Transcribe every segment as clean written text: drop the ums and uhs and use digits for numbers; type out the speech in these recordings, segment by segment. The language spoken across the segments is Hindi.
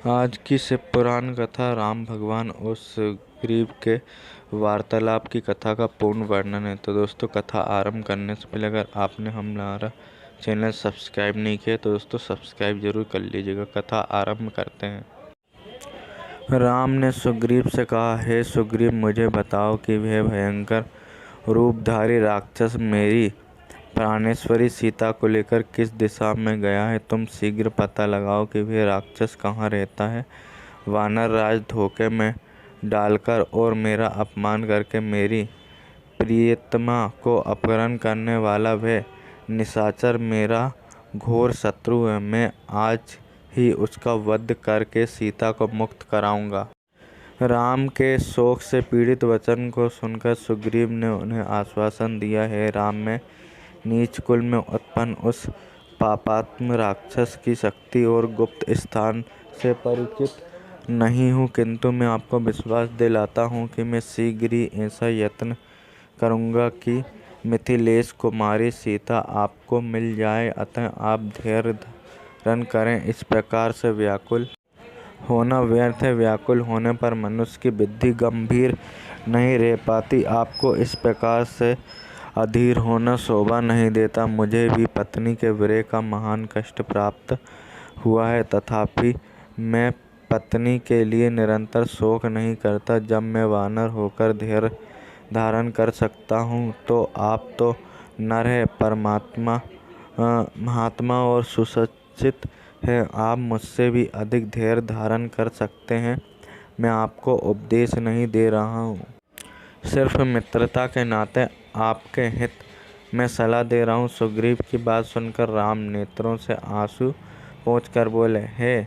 आज की शिव पुराण कथा राम भगवान और सुग्रीव के वार्तालाप की कथा का पूर्ण वर्णन है। तो दोस्तों, कथा आरंभ करने से पहले अगर आपने हमारा चैनल सब्सक्राइब नहीं किया तो दोस्तों सब्सक्राइब जरूर कर लीजिएगा। कथा आरंभ करते हैं। राम ने सुग्रीव से कहा, हे सुग्रीव, मुझे बताओ कि वह भयंकर रूपधारी राक्षस मेरी प्राणेश्वरी सीता को लेकर किस दिशा में गया है। तुम शीघ्र पता लगाओ कि वह राक्षस कहाँ रहता है। वानर राज धोखे में डालकर और मेरा अपमान करके मेरी प्रियतमा को अपहरण करने वाला वह निशाचर मेरा घोर शत्रु है। मैं आज ही उसका वध करके सीता को मुक्त कराऊंगा। राम के शोक से पीड़ित वचन को सुनकर सुग्रीव ने उन्हें आश्वासन दिया, है राम, मैं नीच कुल में उत्पन्न उस पापात्म राक्षस की शक्ति और गुप्त स्थान से परिचित नहीं हूँ, किंतु मैं आपको विश्वास दिलाता हूँ कि मैं शीघ्र ही ऐसा यत्न करूँगा कि मिथिलेश कुमारी सीता आपको मिल जाए। अतः आप धैर्य धारण करें। इस प्रकार से व्याकुल होना व्यर्थ है। व्याकुल होने पर मनुष्य की बुद्धि गंभीर नहीं रह पाती। आपको इस प्रकार से अधीर होना शोभा नहीं देता। मुझे भी पत्नी के विरह का महान कष्ट प्राप्त हुआ है, तथापि मैं पत्नी के लिए निरंतर शोक नहीं करता। जब मैं वानर होकर धैर्य धारण कर सकता हूँ तो आप तो नर है, परमात्मा महात्मा और सुसज्जित है। आप मुझसे भी अधिक धैर्य धारण कर सकते हैं। मैं आपको उपदेश नहीं दे रहा हूँ, सिर्फ मित्रता के नाते आपके हित में सलाह दे रहा हूँ। सुग्रीव की बात सुनकर राम नेत्रों से आंसू पोंछकर बोले, हे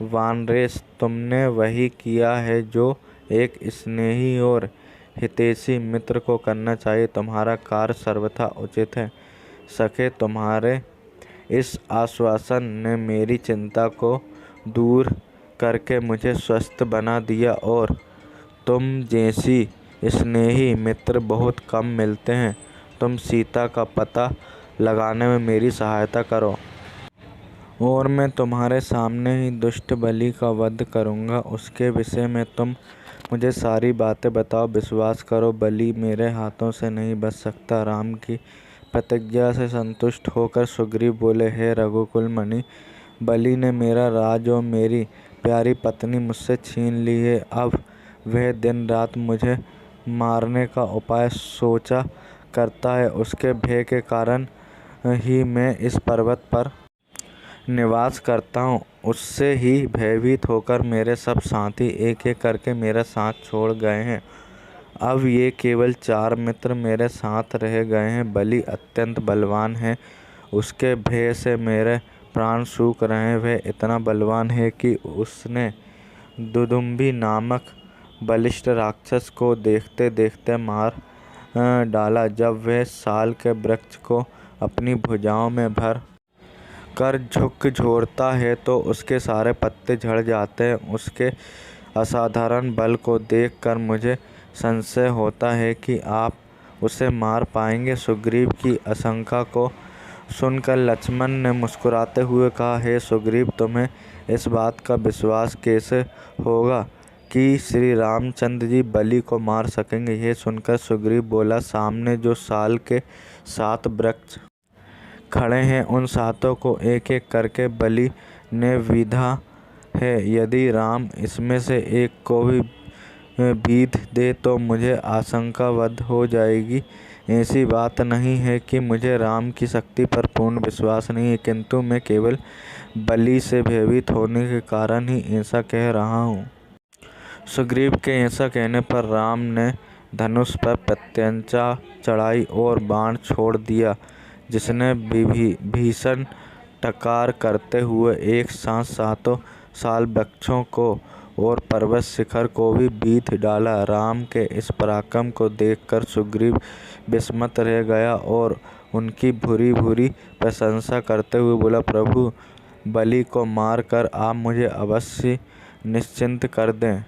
वानरेश, तुमने वही किया है जो एक स्नेही और हितैषी मित्र को करना चाहिए। तुम्हारा कार्य सर्वथा उचित है। सखे, तुम्हारे इस आश्वासन ने मेरी चिंता को दूर करके मुझे स्वस्थ बना दिया, और तुम जैसी स्नेही मित्र बहुत कम मिलते हैं। तुम सीता का पता लगाने में मेरी सहायता करो और मैं तुम्हारे सामने ही दुष्ट बलि का वध करूंगा। उसके विषय में तुम मुझे सारी बातें बताओ। विश्वास करो, बलि मेरे हाथों से नहीं बच सकता। राम की प्रतिज्ञा से संतुष्ट होकर सुग्रीव बोले, हे रघुकुल मणि, बलि ने मेरा राज और मेरी प्यारी पत्नी मुझसे छीन ली है। अब वह दिन रात मुझे मारने का उपाय सोचा करता है। उसके भय के कारण ही मैं इस पर्वत पर निवास करता हूँ। उससे ही भयभीत होकर मेरे सब साथी एक एक करके मेरा साथ छोड़ गए हैं। अब ये केवल 4 मित्र मेरे साथ रह गए हैं। बलि अत्यंत बलवान है, उसके भय से मेरे प्राण सूख रहे हैं। वह इतना बलवान है कि उसने दुदुम्बी नामक बलिष्ठ राक्षस को देखते देखते मार डाला। जब वह साल के वृक्ष को अपनी भुजाओं में भर कर झकझोरता है तो उसके सारे पत्ते झड़ जाते हैं। उसके असाधारण बल को देखकर मुझे संशय होता है कि आप उसे मार पाएंगे। सुग्रीव की आशंका को सुनकर लक्ष्मण ने मुस्कुराते हुए कहा, हे सुग्रीव, तुम्हें इस बात का विश्वास कैसे होगा कि श्री रामचंद्र जी बलि को मार सकेंगे। यह सुनकर सुग्रीव बोला, सामने जो साल के 7 वृक्ष खड़े हैं उन 7 को एक एक करके बलि ने विधा है। यदि राम इसमें से एक को भी बीध दे तो मुझे आशंकावद्ध हो जाएगी। ऐसी बात नहीं है कि मुझे राम की शक्ति पर पूर्ण विश्वास नहीं है, किंतु मैं केवल बलि से भयभीत होने के कारण ही ऐसा कह रहा हूँ। सुग्रीव के ऐसा कहने पर राम ने धनुष पर प्रत्यंचा चढ़ाई और बाण छोड़ दिया, जिसने भीषण टकार करते हुए एक साथ 7 साल वृक्षों को और पर्वत शिखर को भी बीध डाला। राम के इस पराक्रम को देखकर सुग्रीव विस्मित रह गया और उनकी भूरी भूरी प्रशंसा करते हुए बोला, प्रभु, बलि को मार कर आप मुझे अवश्य निश्चिंत कर दें।